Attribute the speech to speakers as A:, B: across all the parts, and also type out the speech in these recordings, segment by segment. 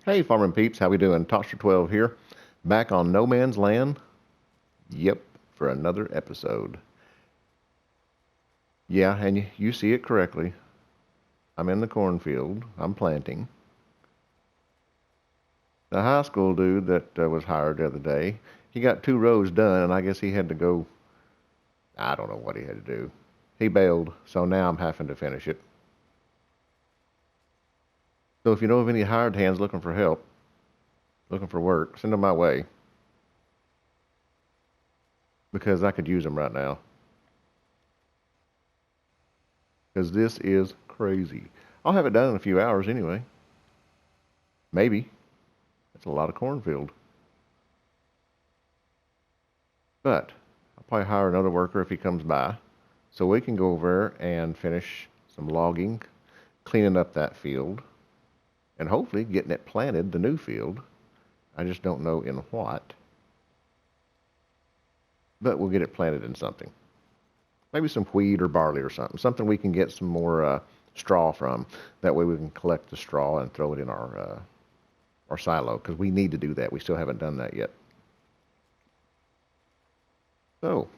A: Hey, farming peeps, how we doing? Toster 12 here, back on No Man's Land. Yep, for another episode. Yeah, and you see it correctly. I'm in the cornfield. I'm planting. The high school dude that was hired the other day, he got 2 rows done, and I guess he had to go. I don't know what he had to do. He bailed, so now I'm having to finish it. So if you know of any hired hands looking for help, looking for work, send them my way because I could use them right now. Because this is crazy. I'll have it done in a few hours anyway. Maybe. That's a lot of cornfield. But I'll probably hire another worker if he comes by. So we can go over and finish some logging, cleaning up that field, and hopefully getting it planted, the new field. I just don't know in what. But we'll get it planted in something. Maybe some wheat or barley or something. Something we can get some more straw from. That way we can collect the straw and throw it in our silo, because we need to do that. We still haven't done that yet. So,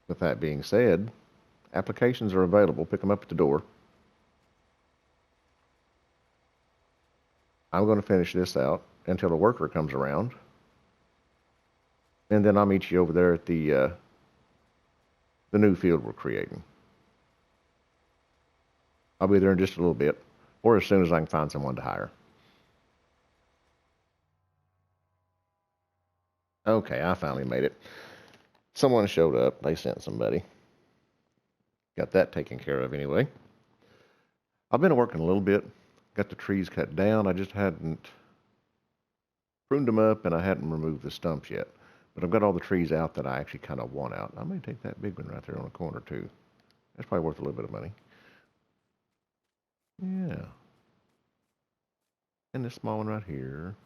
A: with that being said, applications are available. Pick them up at the door. I'm going to finish this out until a worker comes around. And then I'll meet you over there at the new field we're creating. I'll be there in just a little bit, or as soon as I can find someone to hire. Okay, I finally made it. Someone showed up. They sent somebody. Got that taken care of anyway. I've been working a little bit. Got the trees cut down. I just hadn't pruned them up, and I hadn't removed the stumps yet. But I've got all the trees out that I actually kind of want out. I may take that big one right there on the corner too. That's probably worth a little bit of money. Yeah. And this small one right here.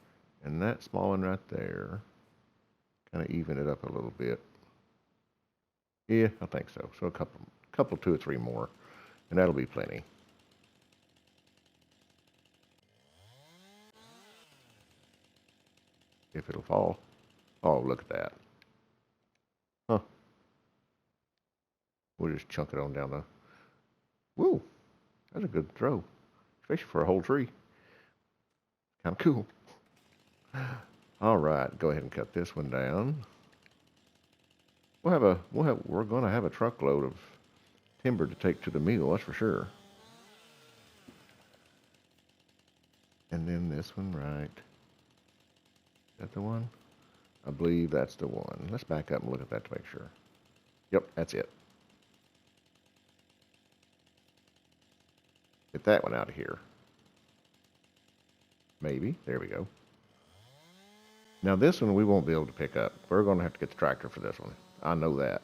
A: And that small one right there. Kind of even it up a little bit. Yeah, I think so. So a couple, 2 or 3 more. And that'll be plenty. If it'll fall. Oh, look at that. Huh. We'll just chunk it on down the... Woo! That's a good throw. Especially for a whole tree. Kind of cool. All right, go ahead and cut this one down. We're going to have a truckload of timber to take to the mill, that's for sure. And then this one, right? Is that the one? I believe that's the one. Let's back up and look at that to make sure. Yep, that's it. Get that one out of here. Maybe. There we go. Now this one we won't be able to pick up. We're going to have to get the tractor for this one. I know that.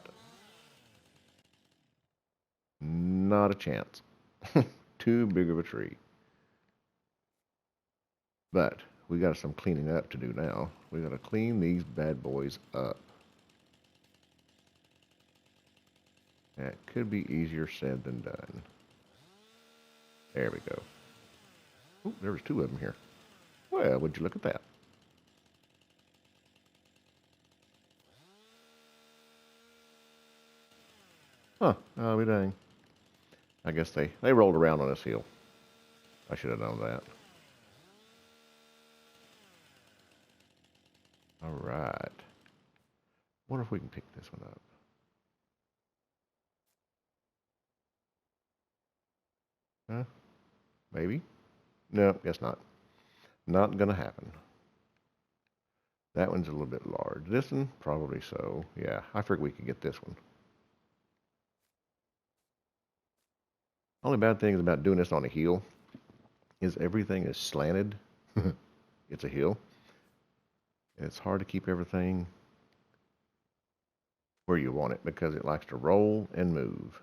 A: Not a chance. Too big of a tree. But we got some cleaning up to do now. We got to clean these bad boys up. That could be easier said than done. There we go. Ooh, there was 2 of them here. Well, would you look at that? Huh, I'll be dang. I guess they rolled around on this hill. I should have known that. All right. Wonder if we can pick this one up. Huh? Maybe? No, guess not. Not gonna happen. That one's a little bit large. This one, probably so. Yeah, I figured we could get this one. Only bad thing about doing this on a hill is everything is slanted. It's a hill. And it's hard to keep everything where you want it because it likes to roll and move.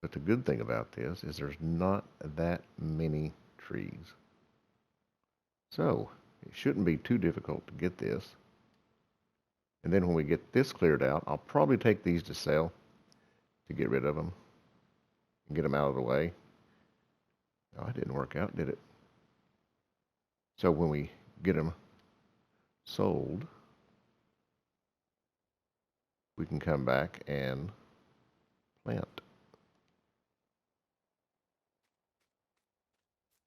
A: But the good thing about this is there's not that many trees. So it shouldn't be too difficult to get this. And then when we get this cleared out, I'll probably take these to sell to get rid of them and get them out of the way. Oh, it didn't work out, did it? So when we get them sold, we can come back and plant.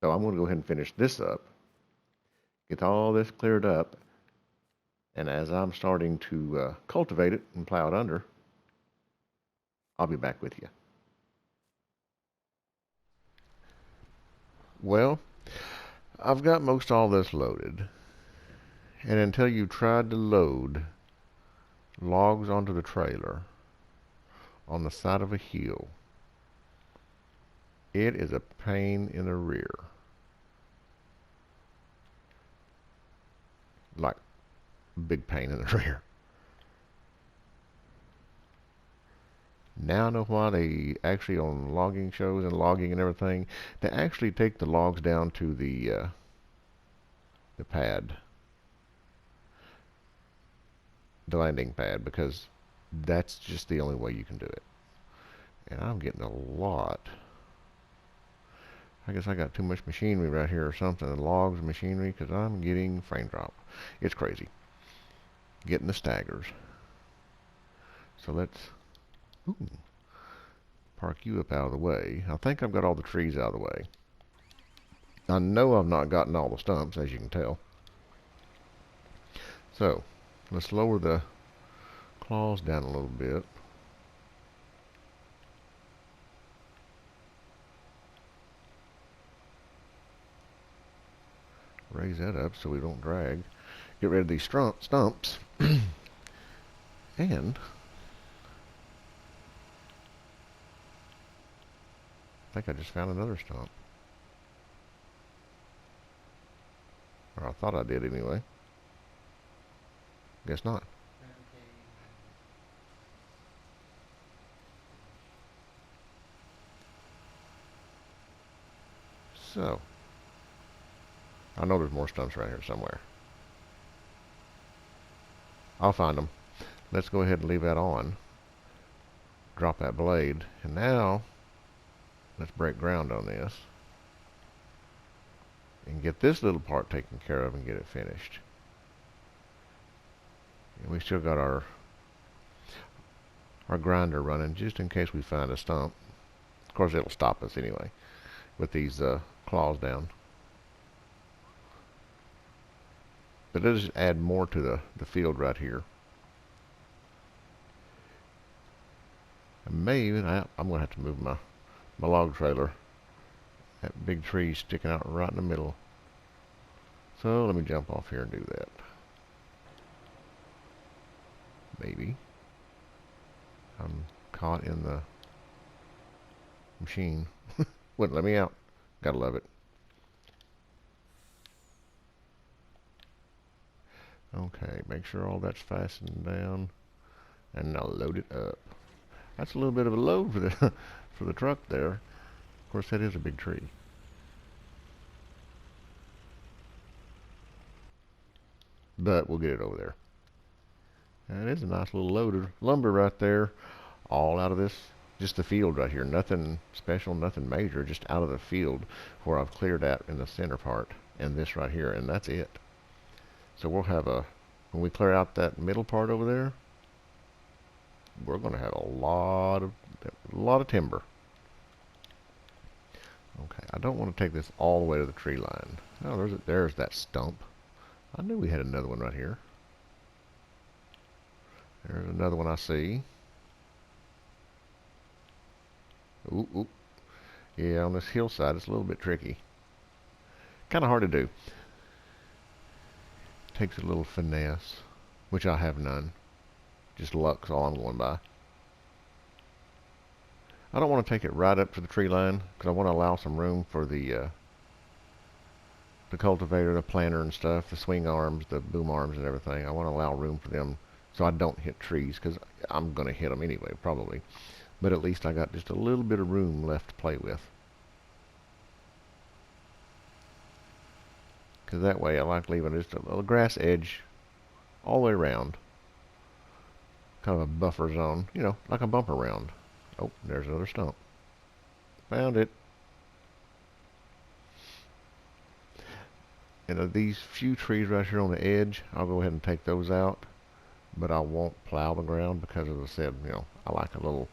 A: So I'm going to go ahead and finish this up, get all this cleared up, and as I'm starting to cultivate it and plow it under, I'll be back with you. Well, I've got most all this loaded, and until you tried to load logs onto the trailer on the side of a hill, it is a pain in the rear. Like, big pain in the rear. Now I know why they actually, on logging shows and logging and everything, they actually take the logs down to the pad, the landing pad, because that's just the only way you can do it. And I'm getting a lot. I guess I got too much machinery right here or something. Logs, machinery, because I'm getting frame drop. It's crazy. Getting the staggers. So let's park you up out of the way. I think I've got all the trees out of the way. I know I've not gotten all the stumps, as you can tell. So let's lower the claws down a little bit. Raise that up so we don't drag. Get rid of these stumps. And I think I just found another stump. Or I thought I did anyway. Guess not. So, I know there's more stumps right here somewhere. I'll find them. Let's go ahead and leave that on. Drop that blade. And now, let's break ground on this. And get this little part taken care of and get it finished. And we still got our grinder running just in case we find a stump. Of course, it'll stop us anyway with these claws down. But it'll just add more to the field right here. And maybe I'm going to have to move my log trailer. That big tree sticking out right in the middle. So let me jump off here and do that. Maybe. I'm caught in the machine. Wouldn't let me out. Gotta love it. Okay, make sure all that's fastened down, and now load it up. That's a little bit of a load for the for the truck there. Of course, that is a big tree. But we'll get it over there. And it is a nice little load of lumber right there, all out of this, just the field right here. Nothing special, nothing major, just out of the field where I've cleared out in the center part, and this right here, and that's it. So we'll have when we clear out that middle part over there, we're going to have a lot of timber. Okay, I don't want to take this all the way to the tree line. Oh, there's that stump. I knew we had another one right here. There's another one I see. Ooh, ooh. Yeah, on this hillside, it's a little bit tricky. Kind of hard to do. Takes a little finesse, which I have none. Just luck's all I'm going by. I don't want to take it right up to the tree line because I want to allow some room for the cultivator, the planter and stuff, the swing arms, the boom arms and everything. I want to allow room for them so I don't hit trees because I'm going to hit them anyway, probably. But at least I got just a little bit of room left to play with. Because that way I like leaving just a little grass edge all the way around. Kind of a buffer zone, you know, like a bumper round. Oh, there's another stump. Found it. And these few trees right here on the edge, I'll go ahead and take those out, but I won't plow the ground because, as I said, I like a little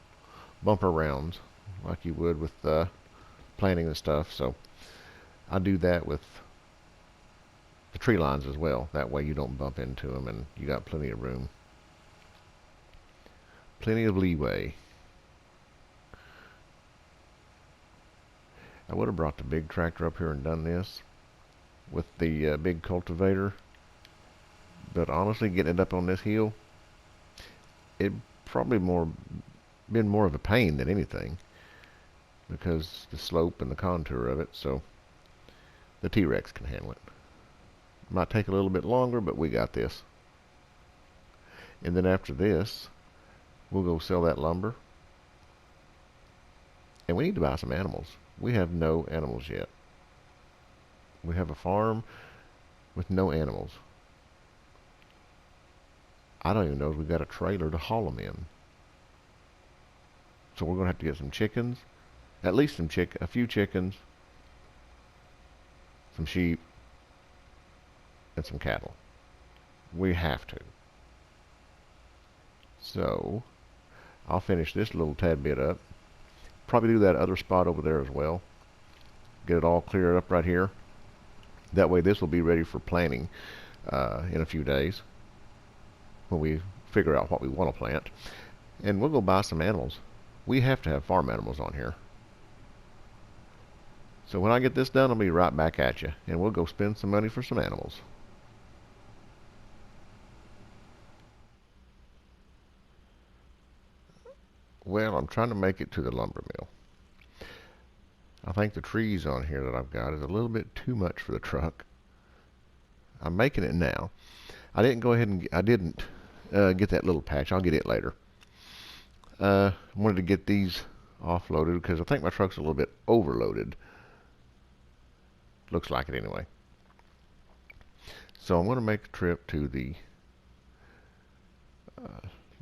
A: bumper rounds like you would with planting and stuff. So I do that with the tree lines as well. That way you don't bump into them and you got plenty of room. Plenty of leeway. I would have brought the big tractor up here and done this with the big cultivator, but honestly, getting it up on this hill, it probably been more of a pain than anything because the slope and the contour of it. So the T-Rex can handle it. Might take a little bit longer, but we got this. And then after this, we'll go sell that lumber. And we need to buy some animals. We have no animals yet. We have a farm with no animals. I don't even know if we've got a trailer to haul them in. So we're going to have to get some chickens. At least a few chickens. Some sheep. And some cattle. We have to. So I'll finish this little tad bit up. Probably do that other spot over there as well. Get it all cleared up right here. That way this will be ready for planting in a few days when we figure out what we want to plant. And we'll go buy some animals. We have to have farm animals on here. So when I get this done, I'll be right back at you. And we'll go spend some money for some animals. Well, I'm trying to make it to the lumber mill. I think the trees on here that I've got is a little bit too much for the truck. I'm making it now. I didn't go ahead and get that little patch. I'll get it later. I wanted to get these offloaded because I think my truck's a little bit overloaded. Looks like it anyway. So I'm going to make a trip to the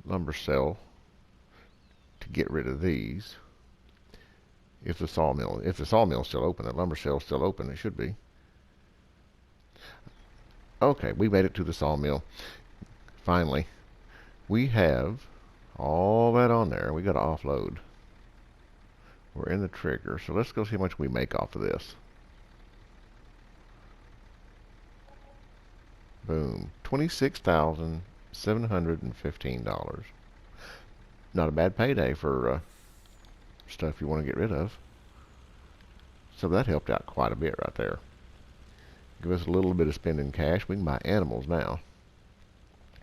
A: lumber sale to get rid of these. If the sawmill's still open, the lumber sale's still open, it should be. Okay, we made it to the sawmill. Finally. We have all that on there. We got to offload. We're in the trigger, so let's go see how much we make off of this. Boom. $26,715. Not a bad payday for stuff you want to get rid of. So that helped out quite a bit right there. Give us a little bit of spending cash. We can buy animals now.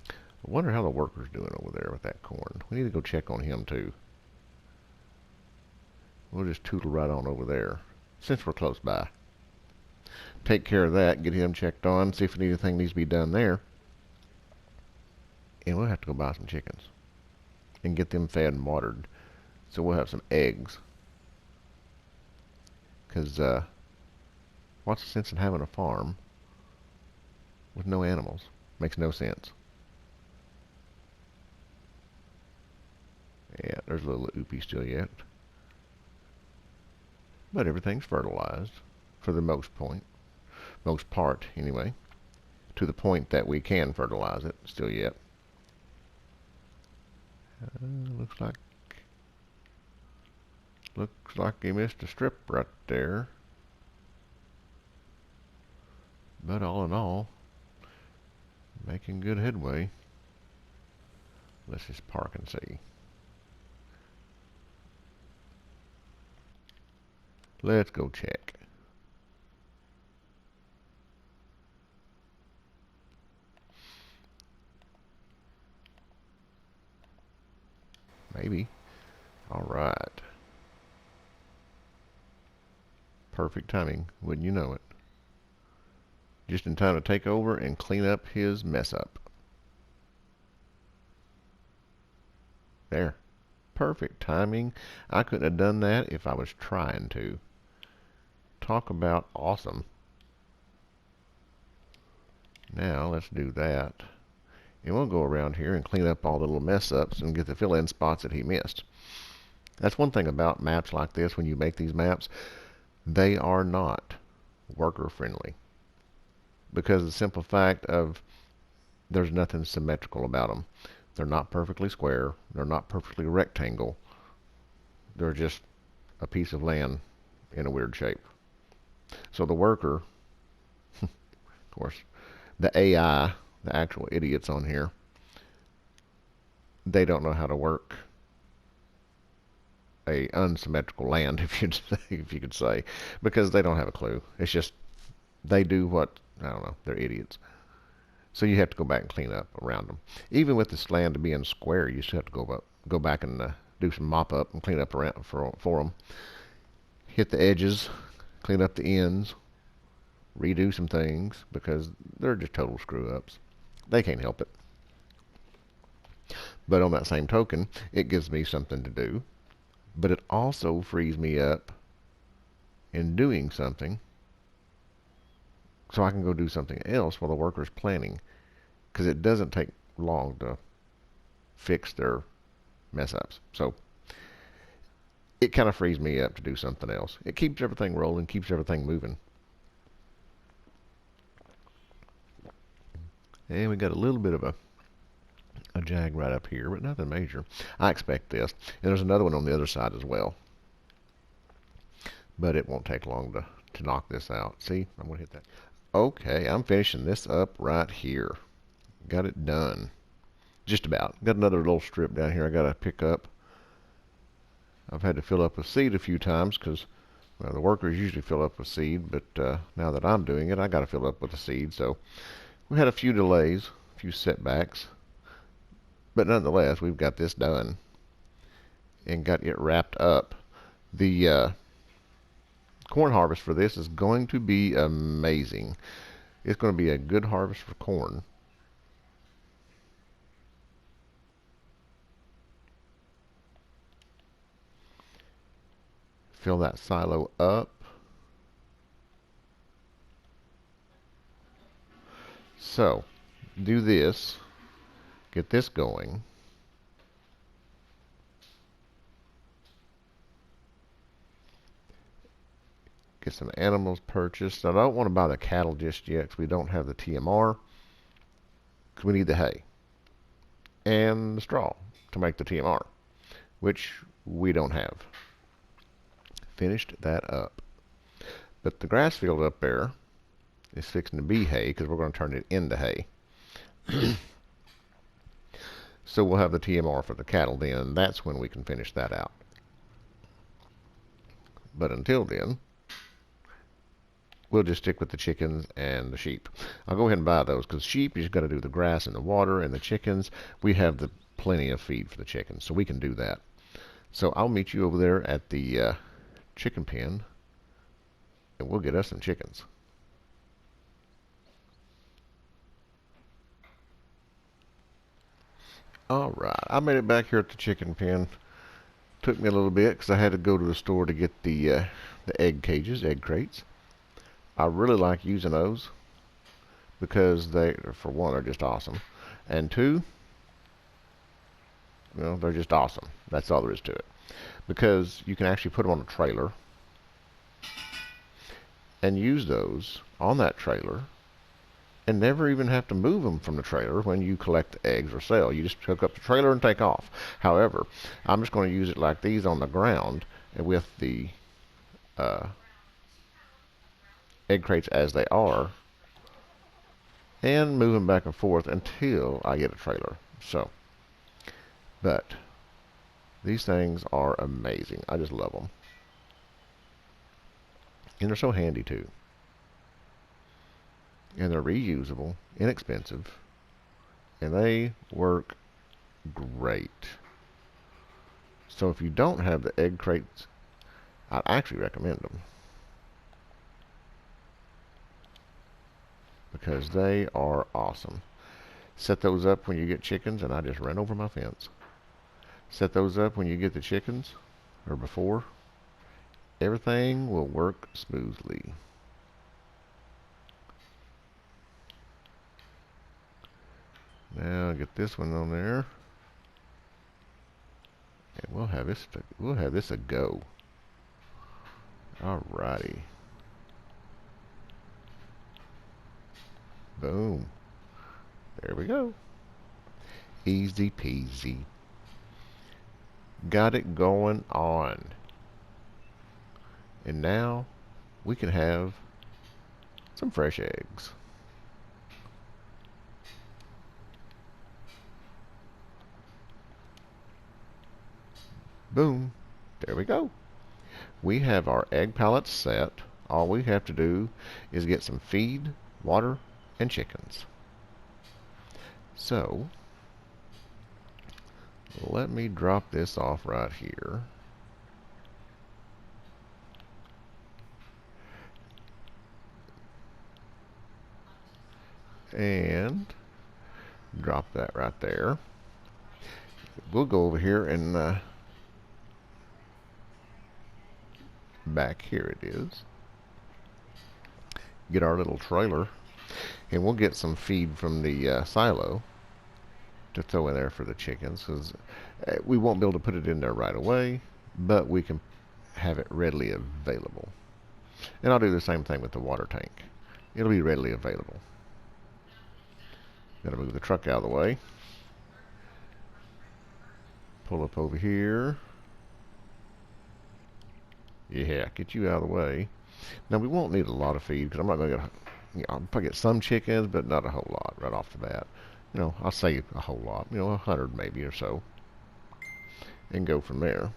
A: I wonder how the worker's doing over there with that corn. We need to go check on him too. We'll just tootle right on over there since we're close by. Take care of that, get him checked on, see if anything needs to be done there. And we'll have to go buy some chickens and get them fed and watered. So we'll have some eggs. Because what's the sense in having a farm with no animals? Makes no sense. Yeah, there's a little oopie still yet. But everything's fertilized for the most part anyway. To the point that we can fertilize it still yet. Looks like he missed a strip right there. But all in all, making good headway. Let's just park and see. Let's go check. Maybe. All right. Perfect timing, wouldn't you know it? Just in time to take over and clean up his mess up. There. Perfect timing. I couldn't have done that if I was trying to. Talk about awesome. Now let's do that. And we'll go around here and clean up all the little mess ups and get the fill-in spots that he missed. That's one thing about maps like this. When you make these maps, they are not worker friendly. because of the simple fact of there's nothing symmetrical about them. They're not perfectly square. They're not perfectly rectangle. They're just a piece of land in a weird shape. So the worker, of course, the AI, the actual idiots on here, they don't know how to work a unsymmetrical land, if you could say, because they don't have a clue. It's just they do what, I don't know, they're idiots. So you have to go back and clean up around them. Even with this land being square, you still have to go back and do some mop up and clean up around for them. Hit the edges, clean up the ends, redo some things because they're just total screw ups. They can't help it. But on that same token, it gives me something to do. But it also frees me up in doing something so I can go do something else while the worker's planning. Because it doesn't take long to fix their mess ups. So it kind of frees me up to do something else. It keeps everything rolling, keeps everything moving. And we got a little bit of a jag right up here, but nothing major. I expect this. And there's another one on the other side as well. But it won't take long to knock this out. See, I'm going to hit that. Okay, I'm finishing this up right here. Got it done. Just about. Got another little strip down here I got to pick up. I've had to fill up with seed a few times because well, the workers usually fill up with seed, but now that I'm doing it, I got to fill up with the seed. So we had a few delays, a few setbacks, but nonetheless, we've got this done and got it wrapped up. The corn harvest for this is going to be amazing. It's going to be a good harvest for corn. Fill that silo up. So, do this. Get this going. Get some animals purchased. I don't want to buy the cattle just yet because we don't have the TMR. Because we need the hay and the straw to make the TMR, which we don't have. Finished that up. But the grass field up there is fixing to be hay because we're going to turn it into hay. So we'll have the TMR for the cattle then, and that's when we can finish that out. But until then, we'll just stick with the chickens and the sheep. I'll go ahead and buy those because sheep, you just got to do the grass and the water, and the chickens, we have plenty of feed for the chickens, so we can do that. So I'll meet you over there at the chicken pen, and we'll get us some chickens. Alright, I made it back here at the chicken pen. Took me a little bit because I had to go to the store to get the egg cages, egg crates. I really like using those because they, for one, are just awesome. And two, well, they're just awesome. That's all there is to it. Because you can actually put them on a trailer and use those on that trailer and never even have to move them from the trailer when you collect the eggs or sell. You just hook up the trailer and take off. However, I'm just going to use it like these on the ground with the egg crates as they are and move them back and forth until I get a trailer. So, but these things are amazing. I just love them. And they're so handy too. And they're reusable, inexpensive, and they work great. So if you don't have the egg crates, I'd actually recommend them. Because they are awesome. Set those up when you get chickens, and I just ran over my fence. Set those up when you get the chickens, or before. Everything will work smoothly. Now get this one on there, and we'll have this a go. Alrighty. Boom. There we go. Easy peasy. Got it going on. And now we can have some fresh eggs. Boom. There we go. We have our egg pallets set. All we have to do is get some feed, water, and chickens. So, let me drop this off right here. And drop that right there. We'll go over here and back here it is. Get our little trailer, and we'll get some feed from the silo to throw in there for the chickens, because we won't be able to put it in there right away, but we can have it readily available. And I'll do the same thing with the water tank. It'll be readily available. Gotta move the truck out of the way. Pull up over here. Yeah, get you out of the way. Now we won't need a lot of feed, because I'm not going to get, I'll probably get some chickens, but not a whole lot right off the bat. You know, I'll say a whole lot, 100 maybe or so, and go from there.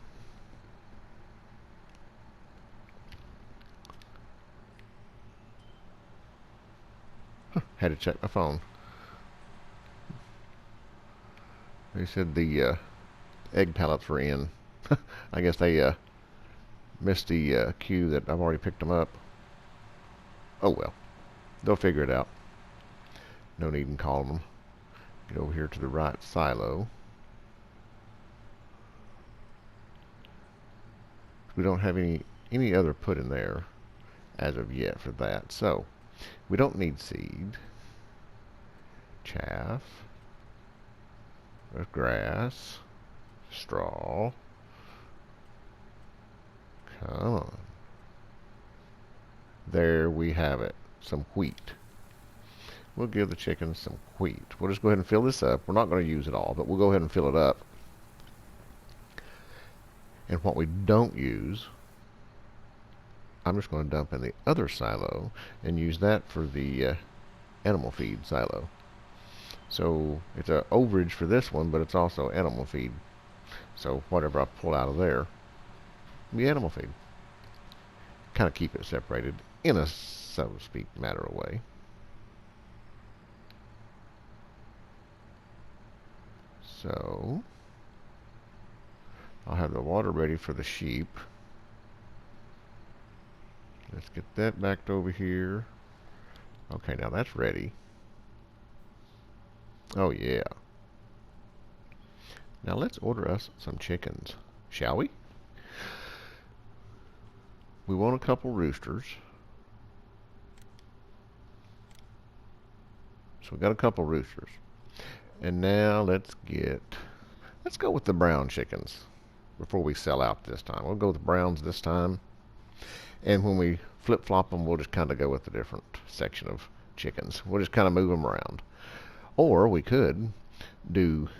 A: Had to check my phone. They said the egg pallets were in. I guess they missed the cue that I've already picked them up. Oh well, they'll figure it out. No need in calling them. Get over here to the right silo. We don't have any other put in there as of yet for that. So we don't need seed, chaff, grass, straw. Come on. There we have it. Some wheat. We'll give the chickens some wheat. We'll just go ahead and fill this up. We're not going to use it all, but we'll go ahead and fill it up. And what we don't use, I'm just going to dump in the other silo and use that for the animal feed silo. So it's an overage for this one, but it's also animal feed. So whatever I pull out of there will be animal feed. Kind of keep it separated in a, so to speak, matter of way. So I'll have the water ready for the sheep. Let's get that backed over here. Okay, now that's ready. Oh yeah. Now let's order us some chickens, shall we? We want a couple roosters. So we got a couple roosters. And now let's go with the brown chickens before we sell out this time. We'll go with the browns this time. And when we flip-flop them, we'll just kind of go with a different section of chickens. We'll just kind of move them around. Or we could do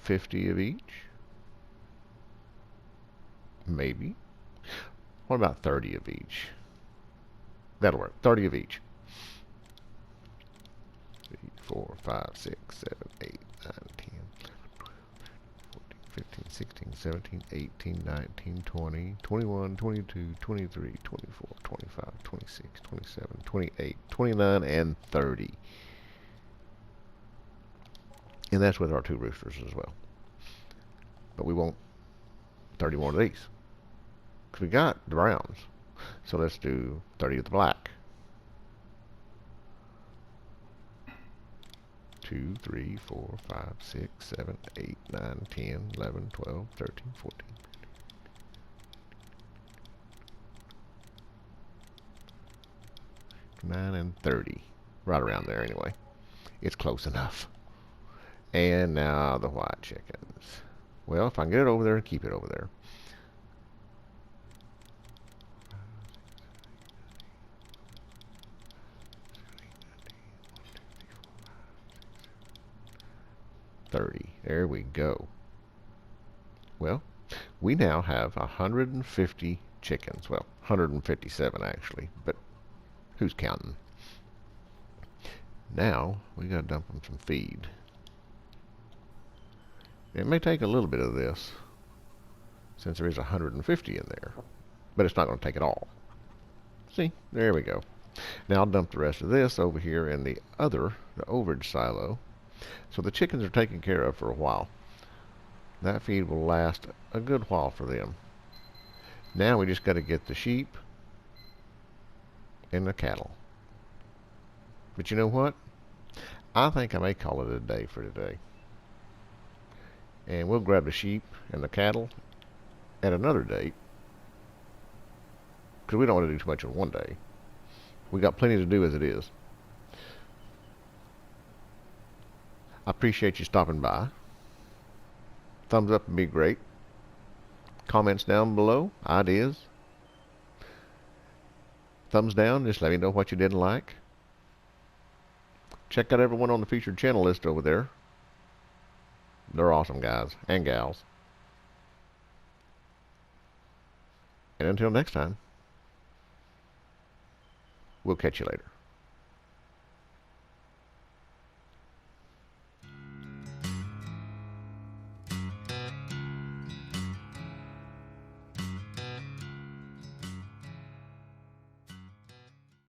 A: 50 of each. Maybe. What about 30 of each? That'll work. 30 of each. 3, 4, 5, 6, 7, 8, 9, 10, 14, 15, 16, 17, 18, 19, 20, 21, 22, 23, 24, 25, 26, 27, 28, 29, and 30. And that's with our 2 roosters as well. But we want 30 more of these. Because we got the browns. So let's do 30 of the black. 2, 3, 4, 5, 6, 7, 8, 9, 10, 11, 12, 13, 14. 9 and 30. Right around there anyway. It's close enough. And now the white chickens. Well, if I can get it over there, keep it over there. 30. There we go. Well, we now have 150 chickens. Well, 157 actually, but who's counting? Now we got to dump them some feed. It may take a little bit of this, since there is 150 in there, but it's not going to take it all. See, there we go. Now I'll dump the rest of this over here in the overage silo. So the chickens are taken care of for a while. That feed will last a good while for them. Now we just got to get the sheep and the cattle. But you know what? I think I may call it a day for today. And we'll grab the sheep and the cattle at another date, because we don't want to do too much in one day. We got plenty to do as it is. I appreciate you stopping by. Thumbs up would be great. Comments down below, ideas. Thumbs down, just let me know what you didn't like. Check out everyone on the featured channel list over there. They're awesome guys and gals. And until next time, we'll catch you later.